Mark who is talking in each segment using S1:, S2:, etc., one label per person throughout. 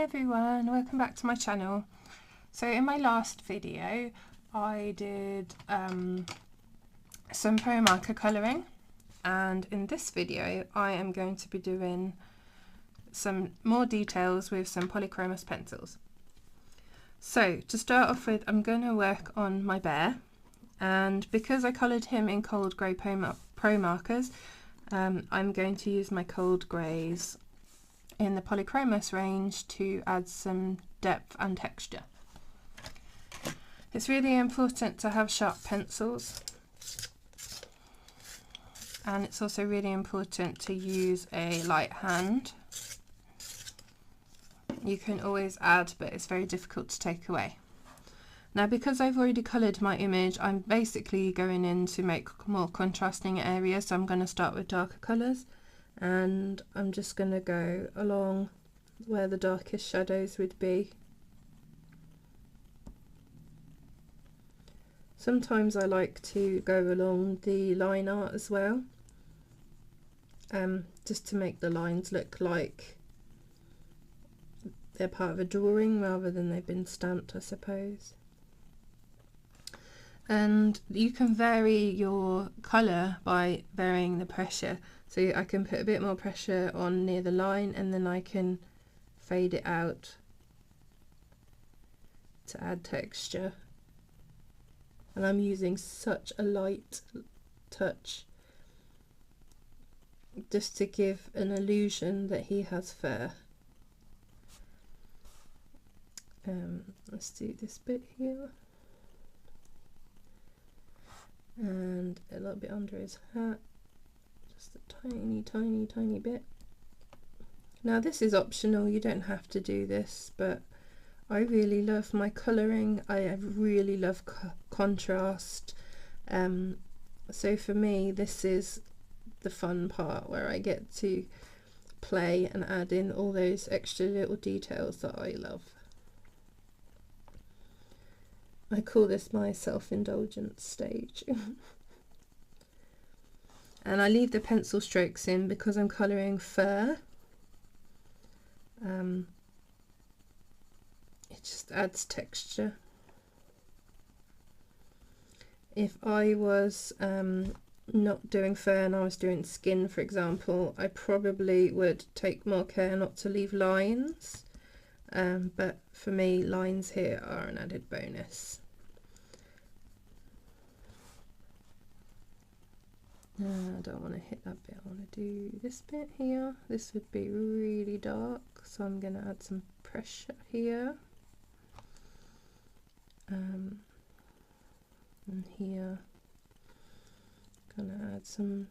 S1: everyone, welcome back to my channel. So in my last video I did some pro marker colouring, and in this video I am going to be doing some more details with some Polychromos pencils. So to start off with, I'm going to work on my bear, and because I coloured him in cold grey pro markers, I'm going to use my cold greys in the Polychromos range to add some depth and texture. It's really important to have sharp pencils, and it's also really important to use a light hand. You can always add, but it's very difficult to take away. Now, because I've already coloured my image, I'm basically going in to make more contrasting areas, so I'm going to start with darker colours, and I'm just going to go along where the darkest shadows would be. Sometimes I like to go along the line art as well, just to make the lines look like they're part of a drawing rather than they've been stamped, I suppose. And you can vary your colour by varying the pressure. So I can put a bit more pressure on near the line, and then I can fade it out to add texture. And I'm using such a light touch just to give an illusion that he has fur. Let's do this bit here. And a little bit under his hat. Just a tiny bit. Now this is optional, you don't have to do this, but I really love my colouring. I really love contrast. So for me, this is the fun part where I get to play and add in all those extra little details that I love. I call this my self-indulgence stage. And I leave the pencil strokes in because I'm colouring fur. It just adds texture. If I was not doing fur and I was doing skin, for example, I probably would take more care not to leave lines. But for me, lines here are an added bonus. I don't want to hit that bit, I want to do this bit here. This would be really dark, so I'm going to add some pressure here. And here, going to add some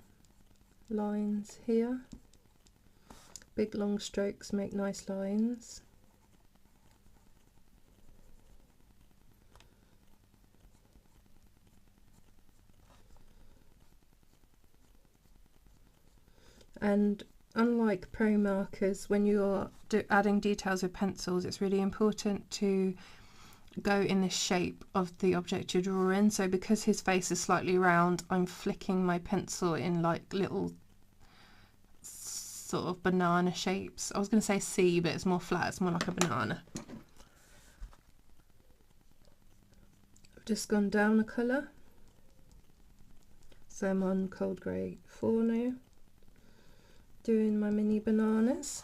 S1: lines here. Big long strokes make nice lines. And unlike pro markers, when you're adding details with pencils, it's really important to go in the shape of the object you're drawing. So because his face is slightly round, I'm flicking my pencil in like little sort of banana shapes. I was going to say C, but it's more flat, it's more like a banana. I've just gone down a colour, so I'm on cold grey 4 now, doing my mini bananas.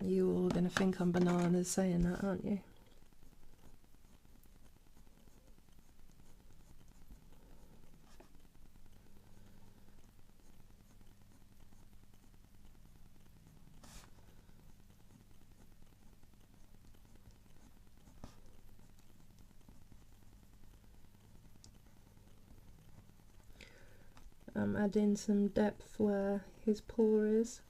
S1: You're all going to think I'm bananas saying that, aren't you? I'm adding some depth where his paw is.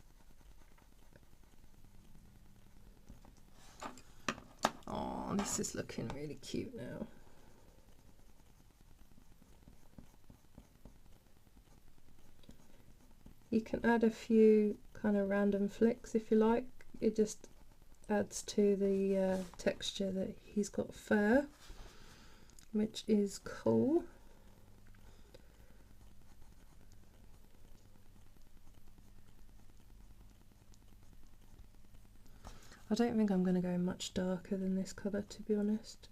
S1: Oh, this is looking really cute now. You can add a few kind of random flicks if you like. It just adds to the texture that he's got fur, which is cool. I don't think I'm going to go much darker than this colour, to be honest.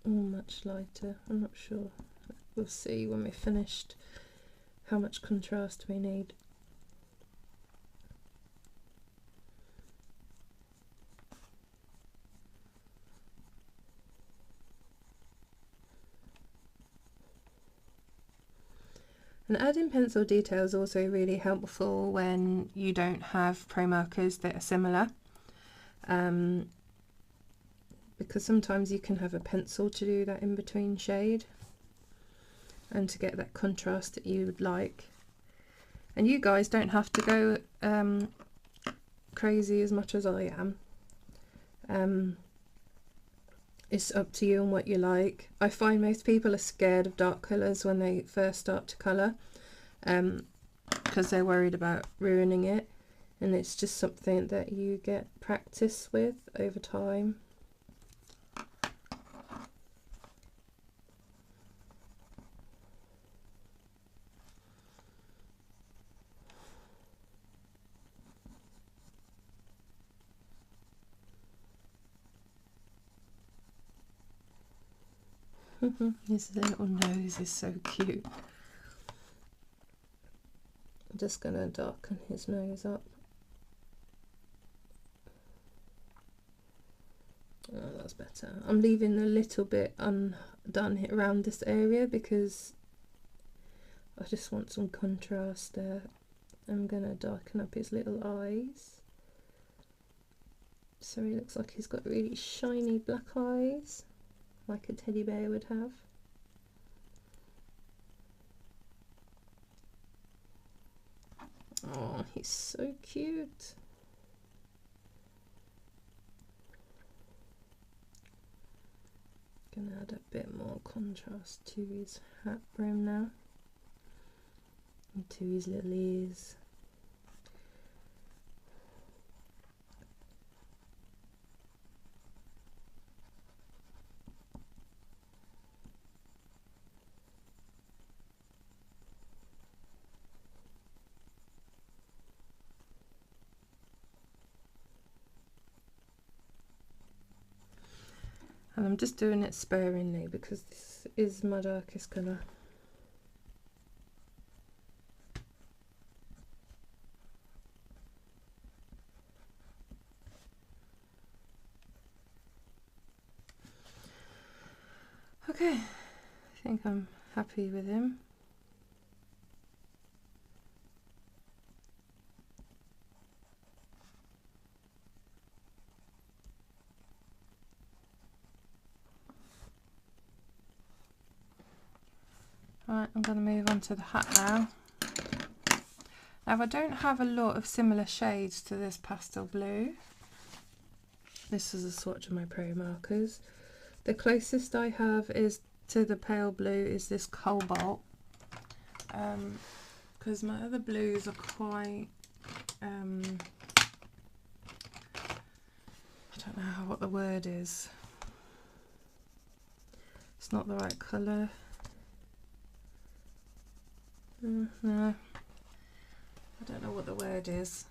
S1: Or much lighter, I'm not sure. We'll see when we're finished how much contrast we need. And adding pencil detail is also really helpful when you don't have pro markers that are similar, because sometimes you can have a pencil to do that in between shade and to get that contrast that you would like. And you guys don't have to go crazy as much as I am. It's up to you and what you like. I find most people are scared of dark colours when they first start to colour, because they're worried about ruining it, and it's just something that you get practice with over time. His little nose is so cute. I'm just going to darken his nose up. Oh, that's better. I'm leaving a little bit undone around this area because I just want some contrast there. I'm going to darken up his little eyes, so he looks like he's got really shiny black eyes, like a teddy bear would have. Oh, he's so cute. Gonna add a bit more contrast to his hat brim now, and to his little ears. And I'm just doing it sparingly because this is my darkest colour. Okay, I think I'm happy with him. Right, I'm going to move on to the hat now. Now I don't have a lot of similar shades to this pastel blue. This is a swatch of my pro markers. The closest I have is to the pale blue is this cobalt, because my other blues are quite, I don't know what the word is. It's not the right colour. No, I don't know what the word is.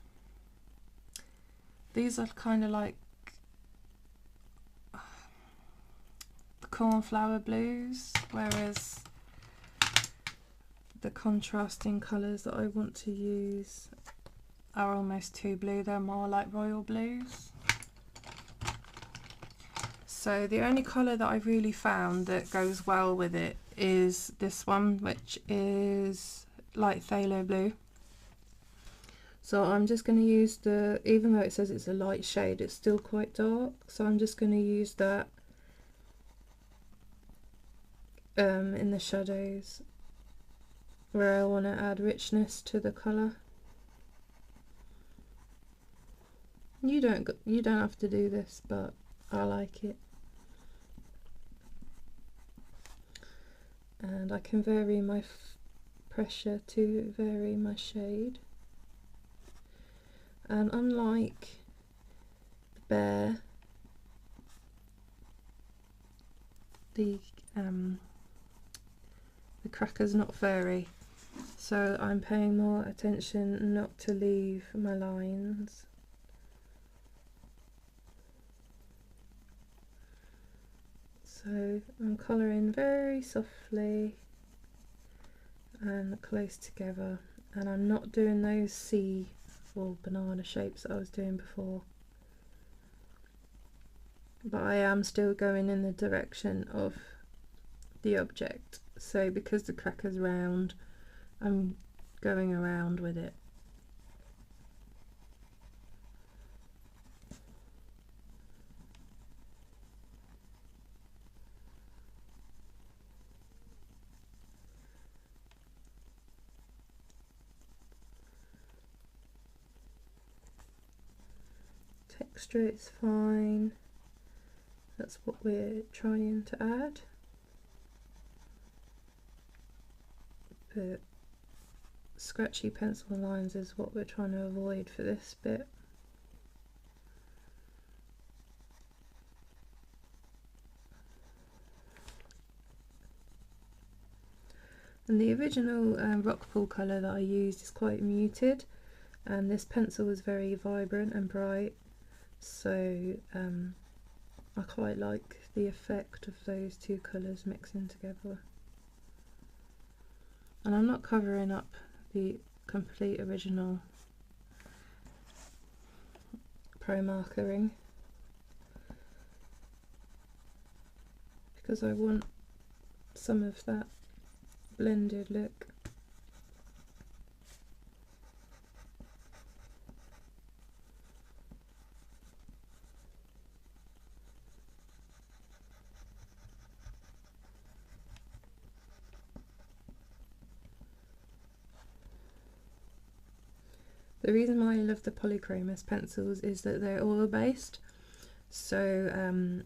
S1: These are kind of like the cornflower blues, whereas the contrasting colours that I want to use are almost too blue. They're more like royal blues. So the only colour that I've really found that goes well with it is this one, which is light phthalo blue. So I'm just going to use the, even though it says it's a light shade, it's still quite dark, so I'm just going to use that in the shadows where I want to add richness to the colour. You don't have to do this, but I like it. And I can vary my pressure to vary my shade. And unlike the bear, the The cracker's not furry, so I'm paying more attention not to leave my lines. So I'm colouring very softly and close together, and I'm not doing those C or banana shapes that I was doing before, but I am still going in the direction of the object. So because the cracker's round, I'm going around with it. Texture is fine, that's what we're trying to add, but scratchy pencil lines is what we're trying to avoid for this bit. And the original rock pool colour that I used is quite muted, and this pencil was very vibrant and bright, so I quite like the effect of those two colours mixing together. And I'm not covering up the complete original pro markering because I want some of that blended look. The reason why I love the Polychromos pencils is that they're oil based, so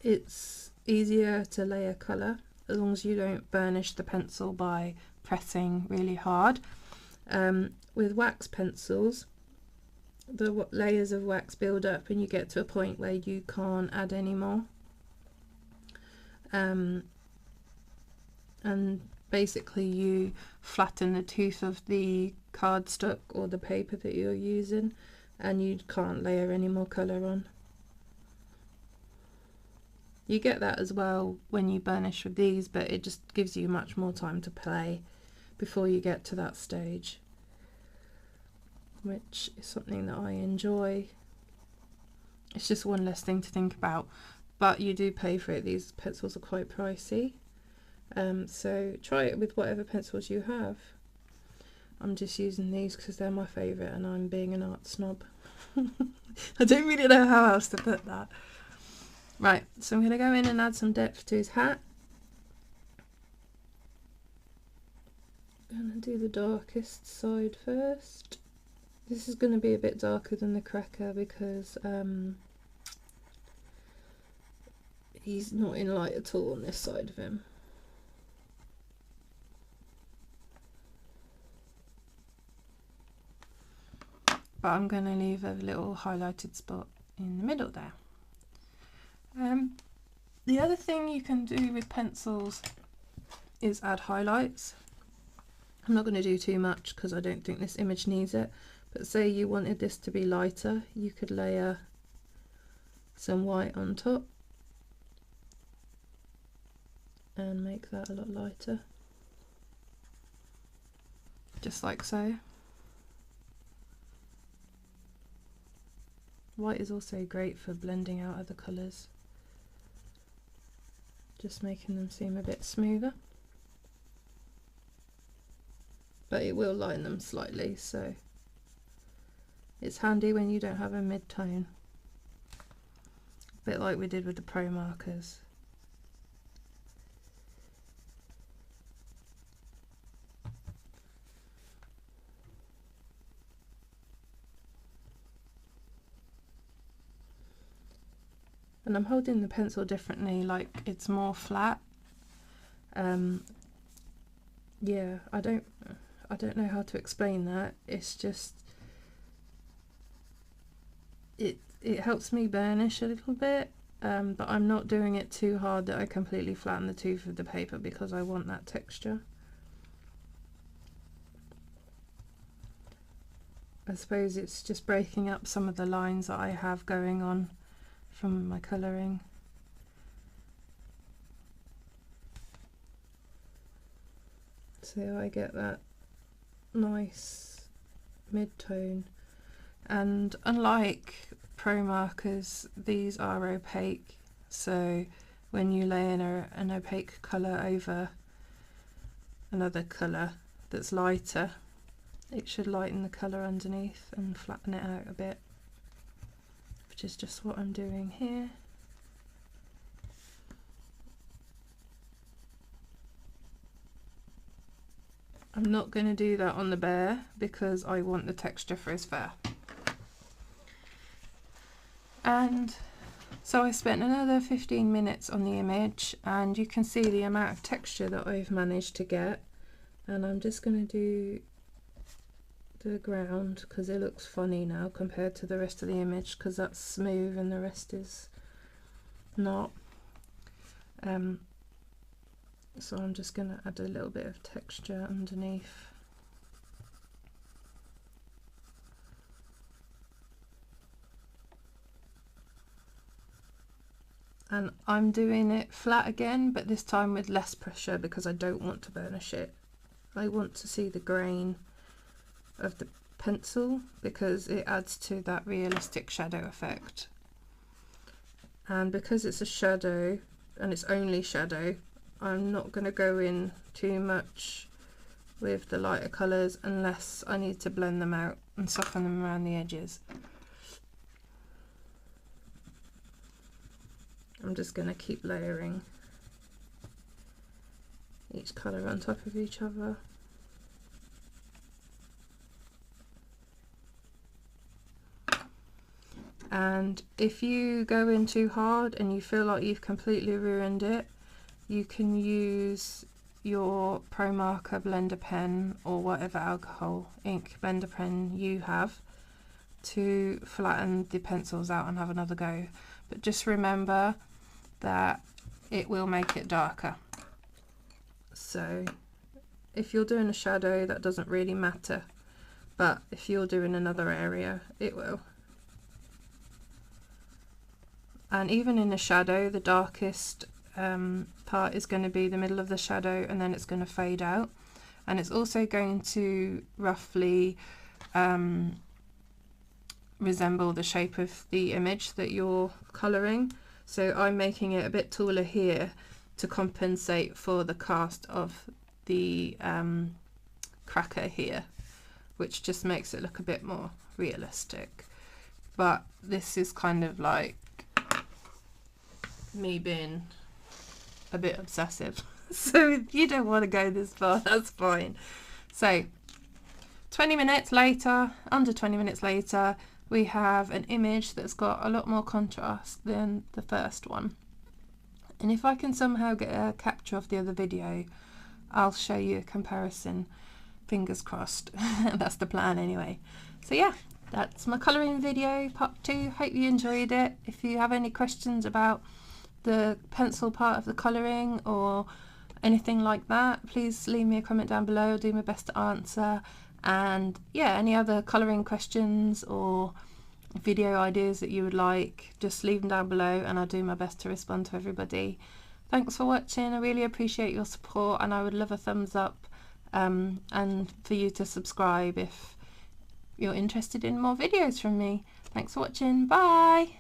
S1: it's easier to layer colour as long as you don't burnish the pencil by pressing really hard. With wax pencils, the layers of wax build up and you get to a point where you can't add any more. And basically you flatten the tooth of the cardstock or the paper that you're using, and you can't layer any more colour on. You get that as well when you burnish with these, but it just gives you much more time to play before you get to that stage, which is something that I enjoy. It's just one less thing to think about, but you do pay for it. These pencils are quite pricey, so try it with whatever pencils you have. I'm just using these because they're my favourite and I'm being an art snob. I don't really know how else to put that. Right, so I'm going to go in and add some depth to his hat. I'm going to do the darkest side first. This is going to be a bit darker than the cracker because he's not in light at all on this side of him. But I'm going to leave a little highlighted spot in the middle there. The other thing you can do with pencils is add highlights. I'm not going to do too much because I don't think this image needs it, but say you wanted this to be lighter, you could layer some white on top and make that a lot lighter, just like so. White is also great for blending out other colours, just making them seem a bit smoother, but it will line them slightly, so it's handy when you don't have a mid-tone, a bit like we did with the pro markers. And I'm holding the pencil differently, like it's more flat. Yeah, I don't know how to explain that. It's just it helps me burnish a little bit, but I'm not doing it too hard that I completely flatten the tooth of the paper because I want that texture. I suppose it's just breaking up some of the lines that I have going on from my colouring. So I get that nice mid-tone, and unlike pro markers, these are opaque, so when you lay in an opaque colour over another colour that's lighter, it should lighten the colour underneath and flatten it out a bit, which is just what I'm doing here. I'm not going to do that on the bear because I want the texture for his fur. And so I spent another 15 minutes on the image, and you can see the amount of texture that I've managed to get. And I'm just going to do the ground because it looks funny now compared to the rest of the image, because that's smooth and the rest is not. So I'm just going to add a little bit of texture underneath. And I'm doing it flat again, but this time with less pressure because I don't want to burnish it. I want to see the grain of the pencil because it adds to that realistic shadow effect. And because it's a shadow and it's only shadow, I'm not going to go in too much with the lighter colours unless I need to blend them out and soften them around the edges. I'm just going to keep layering each colour on top of each other. And if you go in too hard and you feel like you've completely ruined it, you can use your Pro Marker blender pen or whatever alcohol ink blender pen you have to flatten the pencils out and have another go. But just remember that it will make it darker. So if you're doing a shadow, that doesn't really matter, but if you're doing another area, it will. And even in a shadow, the darkest part is going to be the middle of the shadow, and then it's going to fade out, and it's also going to roughly resemble the shape of the image that you're colouring. So I'm making it a bit taller here to compensate for the cast of the cracker here, which just makes it look a bit more realistic. But this is kind of like me being a bit obsessive, so if you don't want to go this far, that's fine. So 20 minutes later, under 20 minutes later, we have an image that's got a lot more contrast than the first one, and if I can somehow get a capture of the other video, I'll show you a comparison, fingers crossed. That's the plan anyway. So yeah, that's my colouring video part 2. Hope you enjoyed it. If you have any questions about the pencil part of the colouring or anything like that, please leave me a comment down below. I'll do my best to answer. And yeah, any other colouring questions or video ideas that you would like, just leave them down below and I'll do my best to respond to everybody. Thanks for watching. I really appreciate your support, and I would love a thumbs up and for you to subscribe if you're interested in more videos from me. Thanks for watching. Bye.